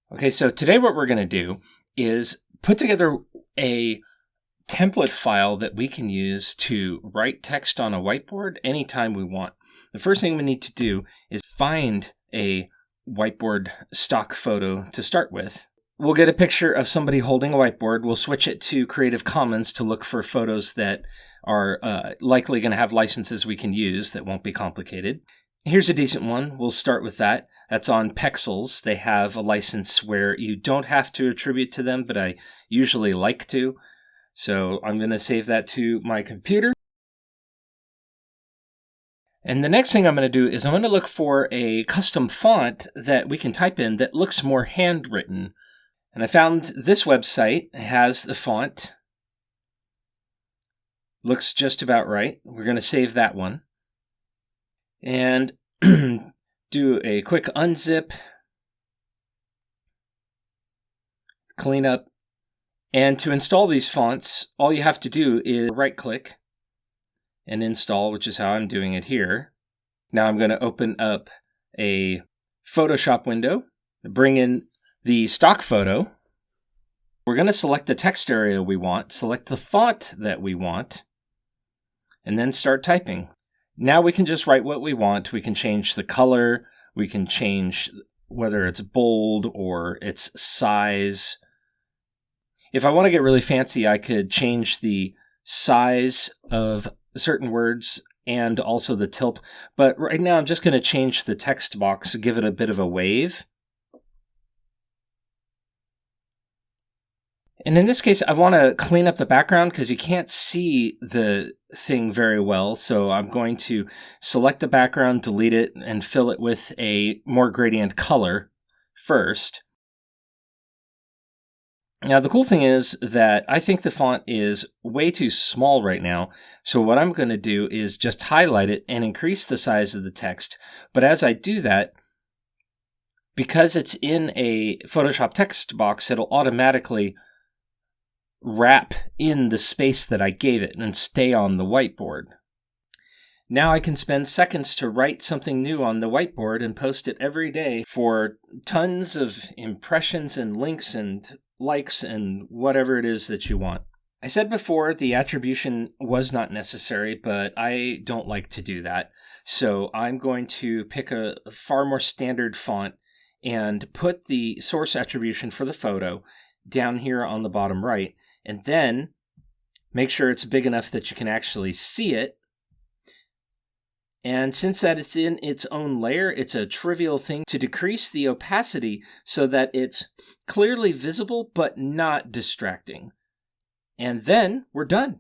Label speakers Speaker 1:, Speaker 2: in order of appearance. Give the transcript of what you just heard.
Speaker 1: Okay, so today what we're going to do is put together a template file that we can use to write text on a whiteboard anytime we want. The first thing we need to do is find a whiteboard stock photo to start with. We'll get a picture of somebody holding a whiteboard. We'll switch it to Creative Commons to look for photos that are likely going to have licenses we can use that won't be complicated. Here's a decent one. We'll start with that. That's on Pexels. They have a license where you don't have to attribute to them, but I usually like to. So I'm going to save that to my computer. And the next thing I'm going to do is I'm going to look for a custom font that we can type in that looks more handwritten. And I found this website has the font. Looks just about right. We're going to save that one. And do a quick unzip, clean up, and to install these fonts, all you have to do is right-click and install, which is how I'm doing it here. Now I'm going to open up a Photoshop window, bring in the stock photo. We're going to select the text area we want, select the font that we want, and then start typing. Now we can just write what we want. We can change the color. We can change whether it's bold or its size. If I want to get really fancy, I could change the size of certain words and also the tilt. But right now I'm just going to change the text box, give it a bit of a wave. And in this case, I want to clean up the background because you can't see the thing very well. So I'm going to select the background, delete it, and fill it with a more gradient color first. Now, the cool thing is that I think the font is way too small right now. So what I'm going to do is just highlight it and increase the size of the text. But as I do that, because it's in a Photoshop text box, it'll automatically wrap in the space that I gave it and stay on the whiteboard. Now I can spend seconds to write something new on the whiteboard and post it every day for tons of impressions and links and likes and whatever it is that you want. I said before the attribution was not necessary, but I don't like to do that. So I'm going to pick a far more standard font and put the source attribution for the photo down here on the bottom right. And then make sure it's big enough that you can actually see it. And since that it's in its own layer, it's a trivial thing to decrease the opacity so that it's clearly visible but not distracting. And then we're done.